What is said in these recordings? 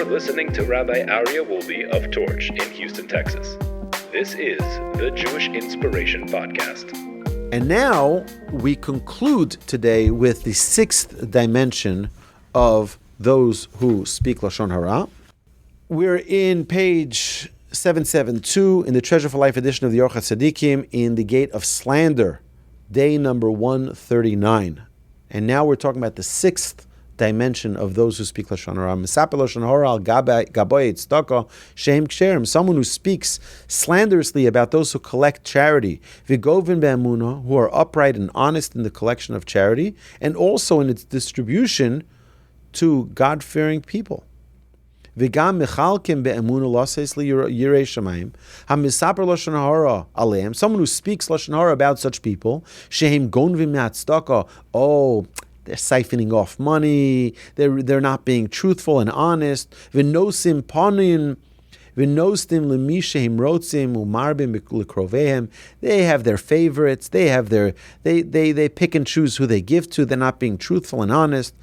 You're listening to Rabbi Wolbe of Torch in Houston, Texas. This is the Jewish Inspiration Podcast. And now we conclude today with the sixth dimension of those who speak Lashon Hara. We're in page 772 in the Treasure for Life edition of the Orchos Tzaddikim in the gate of Slander, day number 139. And now we're talking about the sixth dimension of those who speak Lashon Hara. Misaper Lashon Hara al gaboy tzedakah shehem ksherim, someone who speaks slanderously about those who collect charity. V'govin be'emunah, who are upright and honest in the collection of charity, and also in its distribution to God-fearing people. V'gam mechalkim be'emunah lases liyirei shamayim. Hamisaper Lashon Hara aleim, someone who speaks Lashon Hara about such people. Shehem gonvim me'atzedakah. Oh, they're siphoning off money. They're not being truthful and honest. V'nosim panim, v'nostim lemisheim rotzim umarbim lekrovehem. They have their favorites. They pick and choose who they give to. They're not being truthful and honest.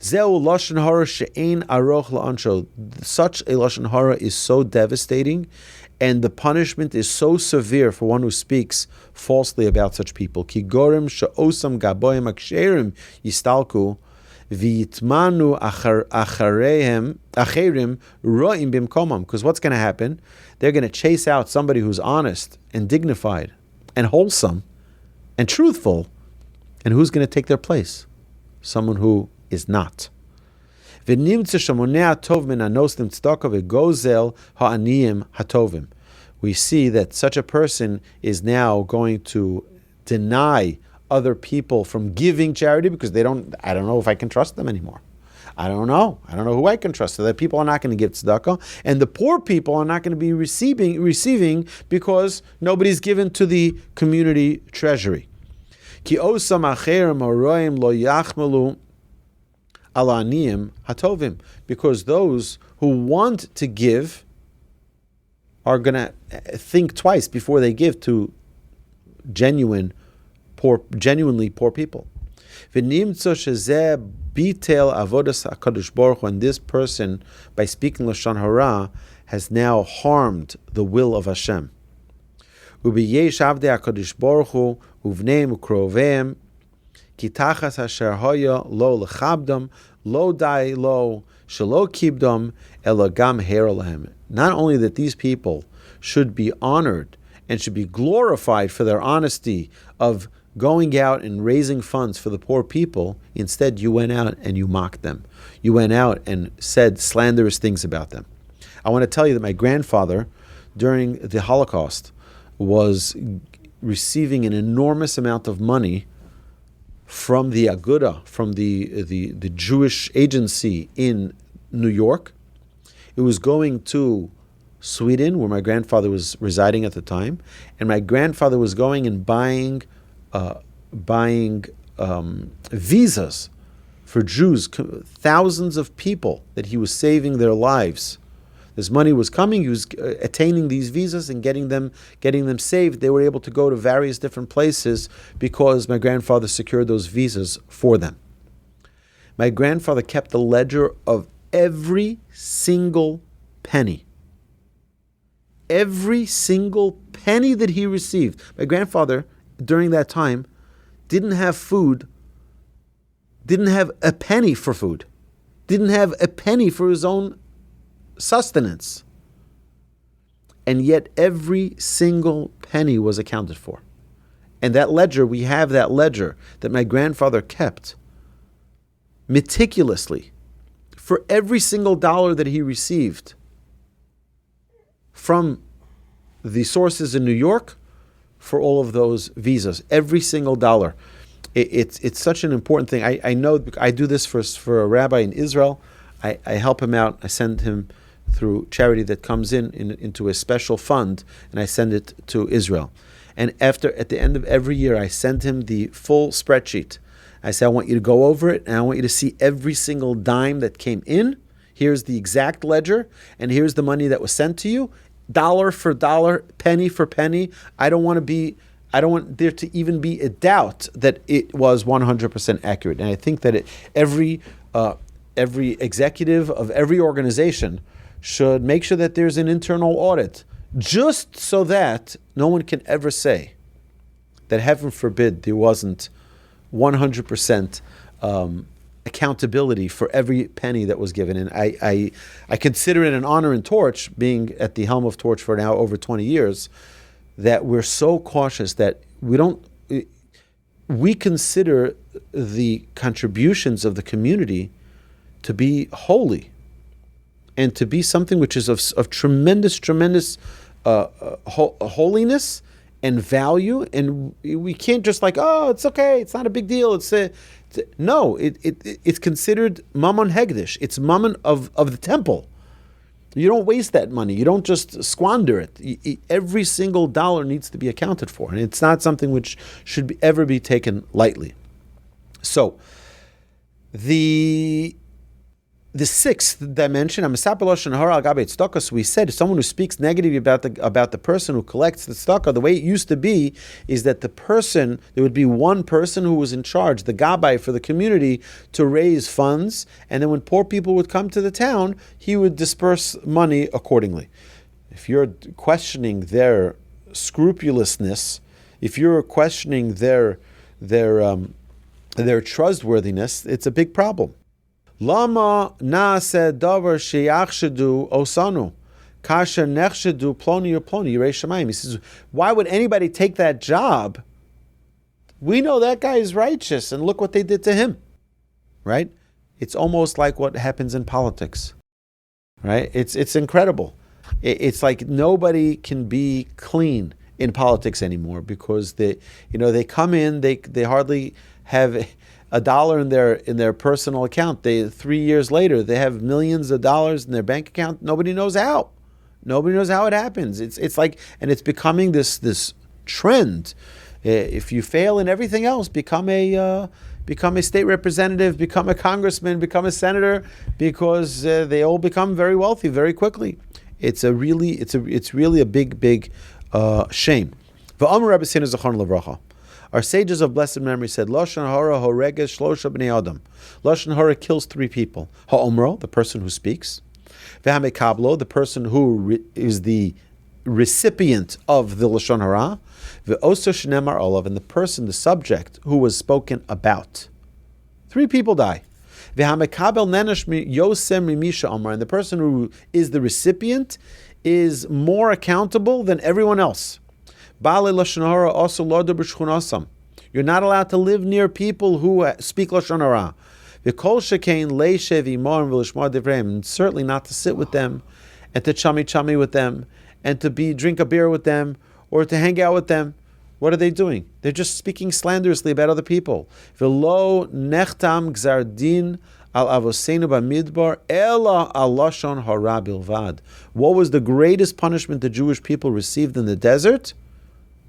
Zeu lashon hara she'ein aroch la'ansho. Such a lashon hara is so devastating, and the punishment is so severe for one who speaks falsely about such people. Ki gorim she'osam gaboyim aksherim yistalku v'yitmanu acherim ro'im bimkomam. Because what's going to happen? They're going to chase out somebody who's honest and dignified and wholesome and truthful, and who's going to take their place? Someone who is not. We see that such a person is now going to deny other people from giving charity because I don't know if I can trust them anymore. I don't know who I can trust. So that people are not going to give tzedakah, and the poor people are not going to be receiving because nobody's given to the community treasury. Ki osam acherim oroim lo yachmelu alaniyim hatovim, because those who want to give are going to think twice before they give to genuinely poor people. And this person, by speaking Lashon Hara, has now harmed the will of Hashem. Kitachas asher hoya lo lechabdam lo dai lo shelo kibdam elagam heralahem. Not only that these people should be honored and should be glorified for their honesty of going out and raising funds for the poor people, instead you went out and you mocked them. You went out and said slanderous things about them. I want to tell you that my grandfather, during the Holocaust, was receiving an enormous amount of money from the Aguda, from the Jewish agency in New York. It was going to Sweden, where my grandfather was residing at the time, and my grandfather was going and buying visas for Jews, thousands of people that he was saving their lives. This money was coming. He was attaining these visas and getting them saved. They were able to go to various different places because my grandfather secured those visas for them. My grandfather kept a ledger of every single penny. Every single penny that he received. My grandfather, during that time, didn't have food, didn't have a penny for food, didn't have a penny for his own sustenance, and yet every single penny was accounted for. And that ledger, we have that ledger that my grandfather kept meticulously for every single dollar that he received from the sources in New York for all of those visas, every single dollar. It's such an important thing. I know I do this for a rabbi in Israel. I help him out. I send him through charity that comes into a special fund, and I send it to Israel. And at the end of every year, I send him the full spreadsheet. I say, I want you to go over it, and I want you to see every single dime that came in. Here's the exact ledger, and here's the money that was sent to you, dollar for dollar, penny for penny. I don't want there to even be a doubt that it was 100% accurate. And I think that every every executive of every organization should make sure that there's an internal audit, just so that no one can ever say that, heaven forbid, there wasn't 100% accountability for every penny that was given. And I consider it an honor in Torch, being at the helm of Torch for now over 20 years, that we're so cautious that we consider the contributions of the community to be holy and to be something which is of tremendous holiness and value. And we can't just like, oh, it's okay, it's not a big deal. No, it's considered mammon hegdish. It's mammon of the temple. You don't waste that money. You don't just squander it. Every single dollar needs to be accounted for, and it's not something which should ever be taken lightly. So, the sixth dimension, Lashon Hara, we said someone who speaks negatively about the person who collects the tzedakah, the way it used to be is that there would be one person who was in charge, the gabbai for the community, to raise funds, and then when poor people would come to the town, he would disperse money accordingly. If you're questioning their scrupulousness, if you're questioning their trustworthiness, it's a big problem. Lama naaseh davar sheyachshedu osanu kasher nechshedu ploni or ploni yirei shamayim. He says, why would anybody take that job? We know that guy is righteous, and look what they did to him. Right? It's almost like what happens in politics. Right? It's incredible. It's like nobody can be clean in politics anymore because they come in, they hardly have $1 in their personal account. 3 years later, they have millions of dollars in their bank account. Nobody knows how. Nobody knows how it happens. It's like, and it's becoming this trend. If you fail in everything else, become a state representative, become a congressman, become a senator, because they all become very wealthy very quickly. It's really a big shame. Our sages of blessed memory said, Lashon Hara horeges shlosha bnei adam. Lashon Hara kills 3 people. Ha'omro, the person who speaks. Ve'hamekablo, the person who is the recipient of the Lashon Hara. Ve'oso shnemar olav, and the person, the subject, who was spoken about. 3 people die. Ve'hamekabel nenesh yosem mimisha omar, and the person who is the recipient is more accountable than everyone else. You're not allowed to live near people who speak Lashon Hara. And certainly not to sit with them and to chummy with them and to drink a beer with them or to hang out with them. What are they doing? They're just speaking slanderously about other people. What was the greatest punishment the Jewish people received in the desert?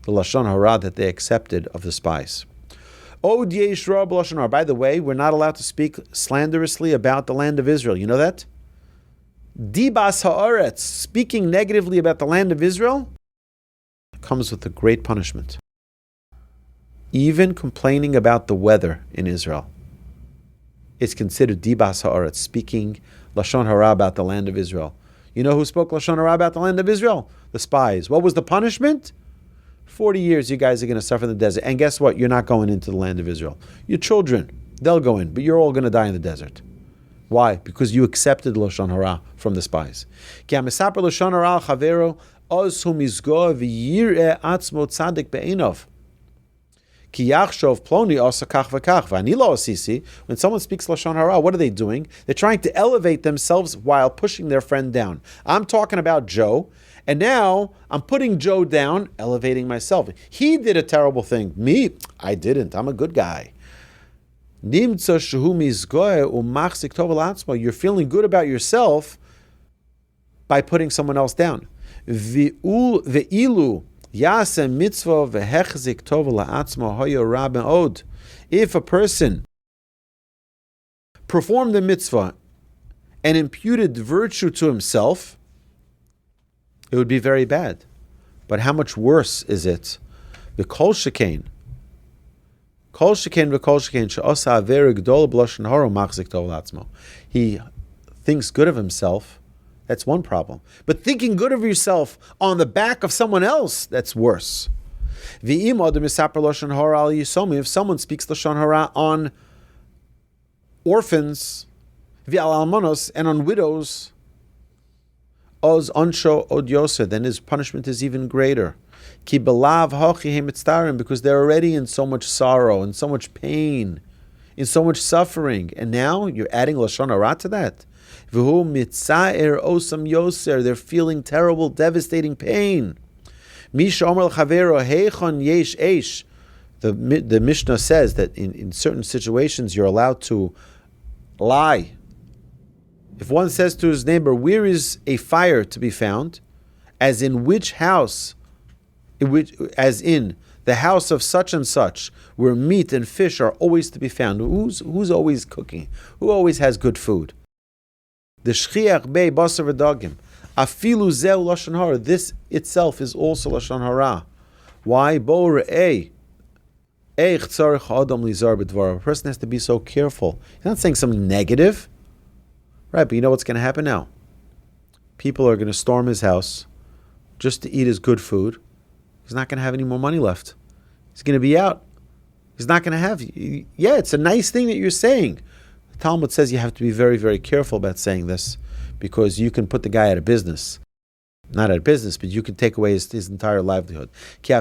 The Lashon Hara that they accepted of the spies. By the way, we're not allowed to speak slanderously about the land of Israel. You know that? Dibas ha'aretz, speaking negatively about the land of Israel, comes with a great punishment. Even complaining about the weather in Israel is considered dibas ha'aretz, speaking Lashon Hara about the land of Israel. You know who spoke Lashon Hara about the land of Israel? The spies. What was the punishment? 40 years you guys are going to suffer in the desert. And guess what? You're not going into the land of Israel. Your children, they'll go in, but you're all going to die in the desert. Why? Because you accepted Lashon Hara from the spies. When someone speaks Lashon Hara, what are they doing? They're trying to elevate themselves while pushing their friend down. I'm talking about Joe, and now I'm putting Joe down, elevating myself. He did a terrible thing. Me, I didn't. I'm a good guy. You're feeling good about yourself by putting someone else down. If a person performed the mitzvah and imputed virtue to himself, it would be very bad. But how much worse is it? The kol shekain, Kol sheken v'kol sheken she'osa avera gdola b'lashon hara machzik tov latzmo. He thinks good of himself. That's one problem. But thinking good of yourself on the back of someone else, that's worse. If someone speaks Lashon Hara on orphans, and on widows, then his punishment is even greater. Because they're already in so much sorrow, and so much pain, in so much suffering. And now you're adding Lashon Hara to that. They're feeling terrible, devastating pain. The Mishnah says that in certain situations you're allowed to lie. If one says to his neighbor, where is a fire to be found? As in which house? As in the house of such and such, where meat and fish are always to be found. Who's always cooking? Who always has good food? The shchiach bei basar v'dagim. Afilu zeu Lashon Hara. This itself is also Lashon Hara. Why? Bo re'eh. A person has to be so careful. He's not saying something negative. Right, but you know what's going to happen now? People are going to storm his house just to eat his good food. He's not going to have any more money left. He's going to be out. He's not going to have... Yeah, it's a nice thing that you're saying. The Talmud says you have to be very, very careful about saying this because you can put the guy out of business. Not out of business, but you can take away his entire livelihood. So now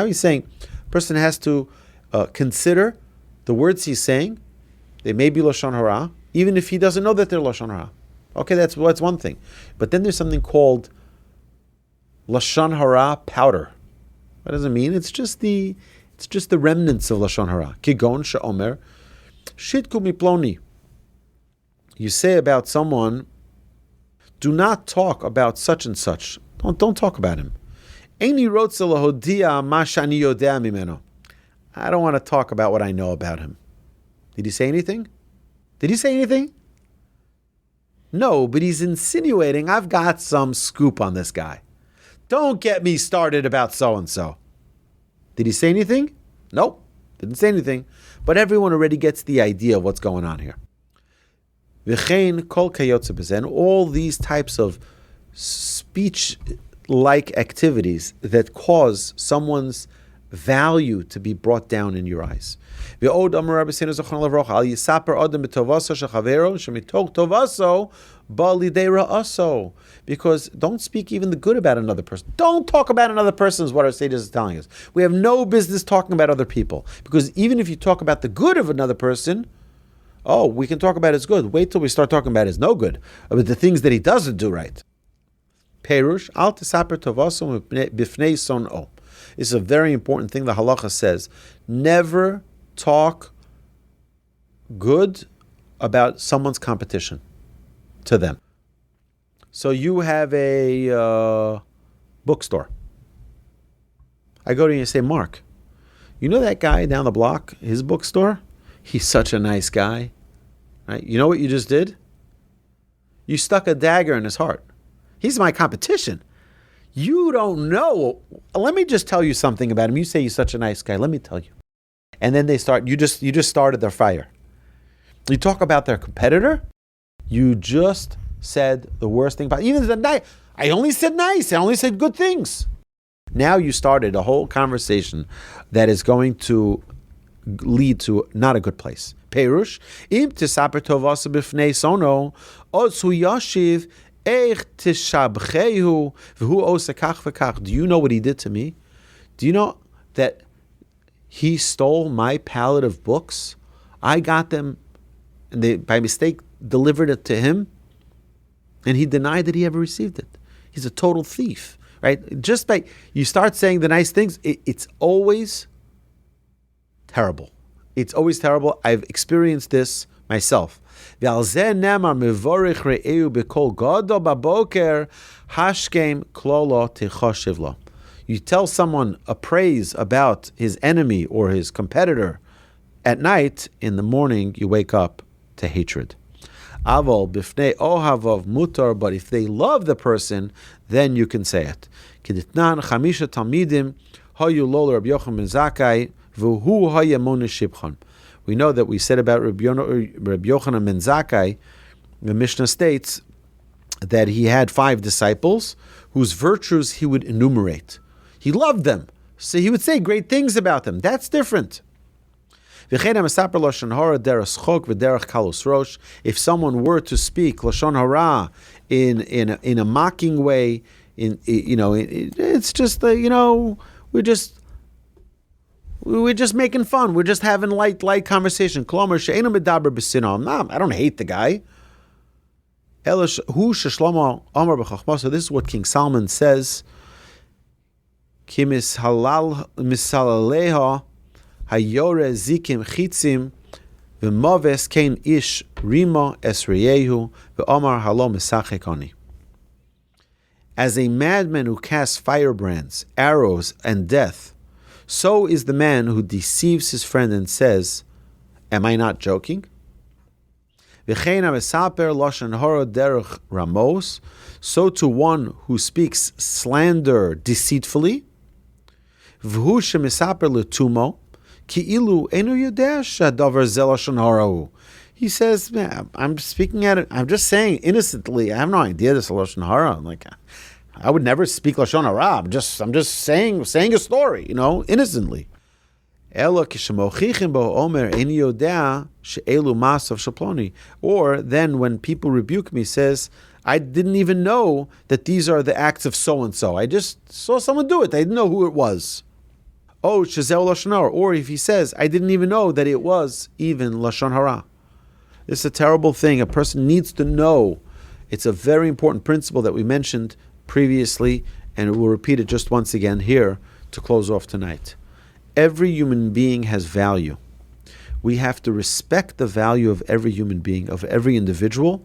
he's saying a person has to consider the words he's saying. They may be Lashon Hara, even if he doesn't know that they're Lashon Hara. Okay, that's one thing. But then there's something called Lashon Hara powder. What does it mean? It's just the remnants of Lashon Hara. Kigon she'omer shitku miploni. You say about someone, do not talk about such and such. Don't talk about him. Eini rotze lahodia ma shani yodea mimeno. I don't want to talk about what I know about him. Did he say anything? Did he say anything? No, but he's insinuating I've got some scoop on this guy. Don't get me started about so-and-so. Did he say anything? Nope, didn't say anything. But everyone already gets the idea of what's going on here. V'chein kol kayotze b'zeh, and all these types of speech-like activities that cause someone's value to be brought down in your eyes. Because don't speak even the good about another person. Don't talk about another person is what our Seder is telling us. We have no business talking about other people. Because even if you talk about the good of another person, we can talk about his good. Wait till we start talking about his no good, about the things that he doesn't do right. Perush, al tisaper tovaso bifnei son'o. This is a very important thing the halacha says. Never talk good about someone's competition to them. So you have a bookstore. I go to you and say, Mark, you know that guy down the block, his bookstore? He's such a nice guy. Right? You know what you just did? You stuck a dagger in his heart. He's my competition. You don't know. Let me just tell you something about him. You say he's such a nice guy. Let me tell you. And then they start. You just started their fire. You talk about their competitor. You just said the worst thing about even the nice. I only said nice. I only said good things. Now you started a whole conversation that is going to lead to not a good place. Perush im tisaper tovasa b'fnei sono otzu yashiv. Do you know what he did to me? Do you know that he stole my pallet of books? I got them, and they by mistake delivered it to him, and he denied that he ever received it. He's a total thief, right? Just by you start saying the nice things, it's always terrible. It's always terrible. I've experienced this myself. You tell someone a praise about his enemy or his competitor at night, in the morning you wake up to hatred. Avol bifnei ohavov mutar, but if they love the person, then you can say it. Keditnan chamisha talmidim hayu lo Rabbi Yochanan ben Zakkai v'hu haya monish shibchon. We know that we said about Rabbi Yochanan ben Zakkai, the Mishnah states that he had 5 disciples whose virtues he would enumerate. He loved them, so he would say great things about them. That's different. If someone were to speak Lashon Hara in a mocking way, it's just we're just making fun. We're just having light conversation. I don't hate the guy. So this is what King Solomon says. Hayore zikim chitzim v'moves kein ish rima esreyehu v'omar halom esachekoni. As a madman who casts firebrands, arrows, and death, so is the man who deceives his friend and says, "Am I not joking?" V'chein hamesaper lashon hara derech ramos, so to one who speaks slander deceitfully, v'hu shemesaper letumo. He says, "Man, I'm speaking at it. I'm just saying innocently. I have no idea this is Lashon Hara. I would never speak Lashon Hara. I'm just saying a story, innocently." Or then when people rebuke me, says, "I didn't even know that these are the acts of so and so. I just saw someone do it. I didn't know who it was." Oh, Shazel Lashon Hara. Or if he says, "I didn't even know that it was even Lashon Hara." This is a terrible thing. A person needs to know. It's a very important principle that we mentioned previously, and we'll repeat it just once again here to close off tonight. Every human being has value. We have to respect the value of every human being, of every individual,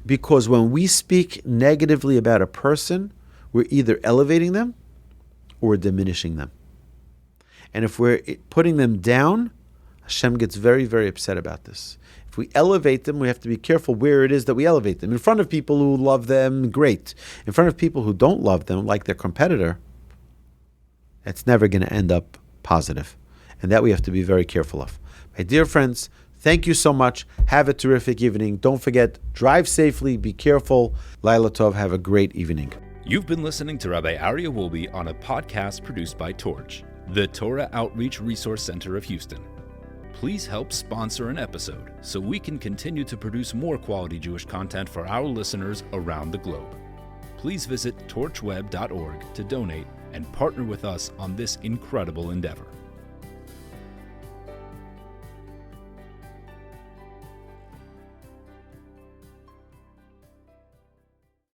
because when we speak negatively about a person, we're either elevating them or we're diminishing them. And if we're putting them down, Hashem gets very, very upset about this. If we elevate them, we have to be careful where it is that we elevate them. In front of people who love them, great. In front of people who don't love them, like their competitor, it's never going to end up positive. And that we have to be very careful of. My dear friends, thank you so much. Have a terrific evening. Don't forget, drive safely, be careful. Laila Tov, have a great evening. You've been listening to Rabbi Aryeh Wolbe on a podcast produced by Torch, the Torah Outreach Resource Center of Houston. Please help sponsor an episode so we can continue to produce more quality Jewish content for our listeners around the globe. Please visit torchweb.org to donate and partner with us on this incredible endeavor.